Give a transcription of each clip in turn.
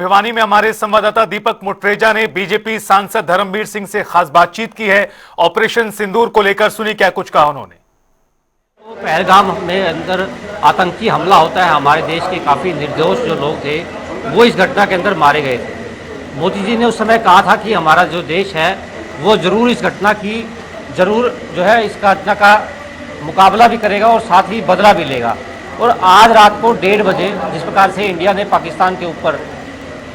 भिवानी में हमारे संवाददाता दीपक मुट्रेजा ने बीजेपी सांसद धर्मवीर सिंह से खास बातचीत की है। ऑपरेशन सिंदूर को लेकर सुनी क्या कुछ कहा उन्होंने। तो पहलगाम में अंदर आतंकी हमला होता है, हमारे देश के काफ़ी निर्दोष जो लोग थे वो इस घटना के अंदर मारे गए थे। मोदी जी ने उस समय कहा था कि हमारा जो देश है वो ज़रूर इस घटना की इस घटना का मुकाबला भी करेगा और साथ ही बदला भी लेगा। और आज रात को 1:30 बजे जिस प्रकार से इंडिया ने पाकिस्तान के ऊपर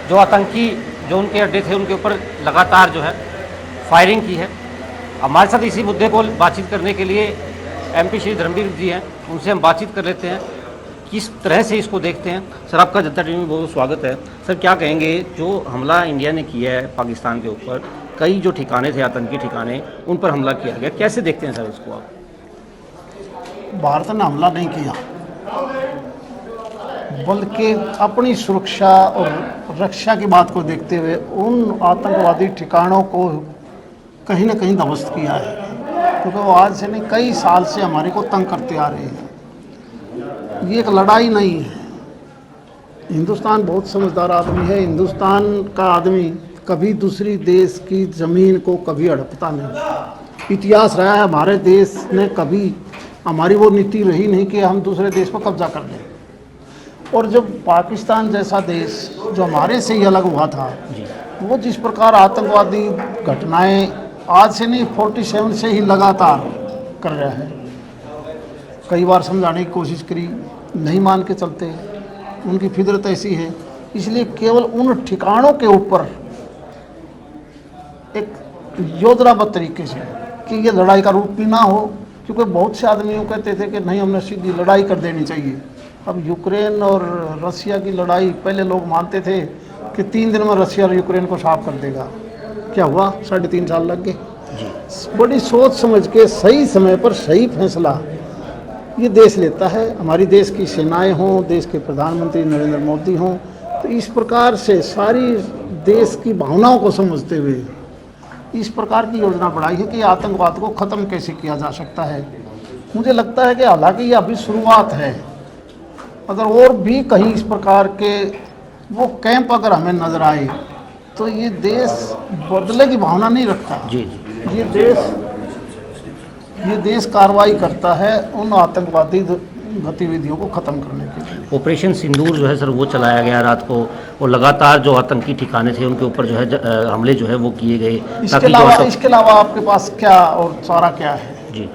जो आतंकी जो उनके अड्डे थे उनके ऊपर लगातार फायरिंग की है, हमारे साथ इसी मुद्दे को बातचीत करने के लिए MP श्री धर्मवीर जी हैं, उनसे हम बातचीत कर लेते हैं किस तरह से इसको देखते हैं। सर, आपका जनता टीवी में बहुत स्वागत है। सर, क्या कहेंगे जो हमला इंडिया ने किया है पाकिस्तान के ऊपर, कई जो ठिकाने थे आतंकी ठिकाने उन पर हमला किया गया, कैसे देखते हैं सर इसको आप? भारत ने हमला नहीं किया, बल्कि अपनी सुरक्षा और रक्षा की बात को देखते हुए उन आतंकवादी ठिकानों को कहीं ना कहीं ध्वस्त किया है, क्योंकि वो आज से नहीं कई साल से हमारे को तंग करते आ रहे हैं। ये एक लड़ाई नहीं है। हिंदुस्तान बहुत समझदार आदमी है। हिंदुस्तान का आदमी कभी दूसरी देश की ज़मीन को कभी हड़पता नहीं। इतिहास रहा है, हमारे देश ने कभी, हमारी वो नीति रही नहीं कि हम दूसरे देश पर कब्जा कर लें। और जब पाकिस्तान जैसा देश जो हमारे से ही अलग हुआ था, वो जिस प्रकार आतंकवादी घटनाएं आज से नहीं 47 से ही लगातार कर रहा है, कई बार समझाने की कोशिश करी, नहीं मान के चलते, उनकी फितरत ऐसी है। इसलिए केवल उन ठिकानों के ऊपर एक योजनाबद्ध तरीके से कि ये लड़ाई का रूप भी ना हो, क्योंकि बहुत से आदमी यूँ कहते थे कि नहीं, हमने सीधी लड़ाई कर देनी चाहिए। अब यूक्रेन और रसिया की लड़ाई, पहले लोग मानते थे कि 3 दिन में रसिया और यूक्रेन को साफ कर देगा। क्या हुआ? 3.5 साल लग गए। बड़ी सोच समझ के सही समय पर सही फैसला ये देश लेता है। हमारी देश की सेनाएं हों, देश के प्रधानमंत्री नरेंद्र मोदी हों, तो इस प्रकार से सारी देश की भावनाओं को समझते हुए इस प्रकार की योजना बढ़ाई है कि आतंकवाद को ख़त्म कैसे किया जा सकता है। मुझे लगता है कि हालांकि ये अभी शुरुआत है, अगर और भी कहीं इस प्रकार के वो कैंप अगर हमें नज़र आए तो ये देश बदले की भावना नहीं रखता। ये देश कार्रवाई करता है उन आतंकवादी गतिविधियों को ख़त्म करने के लिए। ऑपरेशन सिंदूर सर वो चलाया गया रात को, और लगातार जो आतंकी ठिकाने थे उनके ऊपर हमले वो किए गए। इसके अलावा आपके पास क्या और सारा क्या है जी?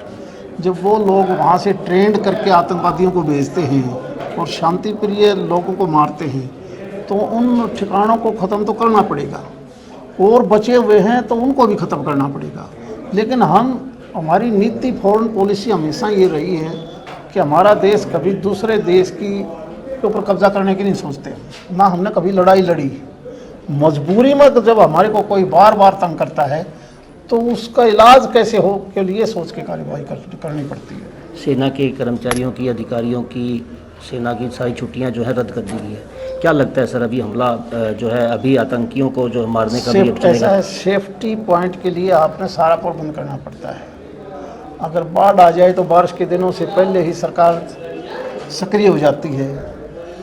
जब वो लोग वहाँ से ट्रेंड करके आतंकवादियों को भेजते हैं और शांति प्रिय लोगों को मारते हैं, तो उन ठिकानों को ख़त्म तो करना पड़ेगा, और बचे हुए हैं तो उनको भी ख़त्म करना पड़ेगा। लेकिन हमारी नीति, फॉरेन पॉलिसी हमेशा ये रही है कि हमारा देश कभी दूसरे देश के ऊपर कब्जा करने की नहीं सोचते, ना हमने कभी लड़ाई लड़ी। मजबूरी में जब हमारे को कोई बार बार तंग करता है तो उसका इलाज कैसे हो के लिए सोच के कार्रवाई करनी पड़ती है। सेना के कर्मचारियों की, अधिकारियों की, सेना की सारी छुट्टियां रद्द कर दी गई है। क्या लगता है सर, अभी हमला अभी आतंकियों को मारने का भी ऐसा है, सेफ्टी पॉइंट के लिए आपने सारा प्रबंध करना पड़ता है। अगर बाढ़ आ जाए तो बारिश के दिनों से पहले ही सरकार सक्रिय हो जाती है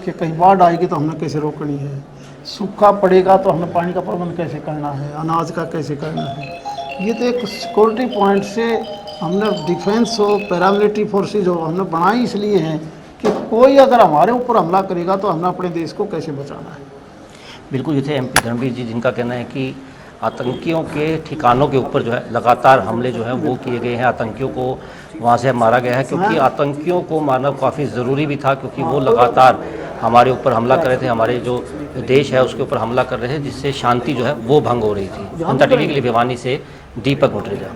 कि कहीं बाढ़ आएगी तो हमने कैसे रोकनी है, सूखा पड़ेगा तो हमें पानी का प्रबंध कैसे करना है, अनाज का कैसे करना है। ये तो एक सिक्योरिटी पॉइंट से हमने डिफेंस हो, पैरामिलिट्री फोर्सेज हो, हमने बनाई इसलिए हैं कि कोई अगर हमारे ऊपर हमला करेगा तो हमें अपने देश को कैसे बचाना है। बिल्कुल, ये थे MP धर्मवीर जी, जिनका कहना है कि आतंकियों के ठिकानों के ऊपर लगातार हमले वो किए गए हैं, आतंकियों को वहाँ से मारा गया है, क्योंकि आतंकियों को मारना काफ़ी ज़रूरी भी था, क्योंकि वो लगातार हमारे ऊपर हमला कर रहे थे, हमारे जो देश है उसके ऊपर हमला कर रहे थे, जिससे शांति वो भंग हो रही थी। जनता टीवी के लिए भिवानी से दीपक मुट्रेजा।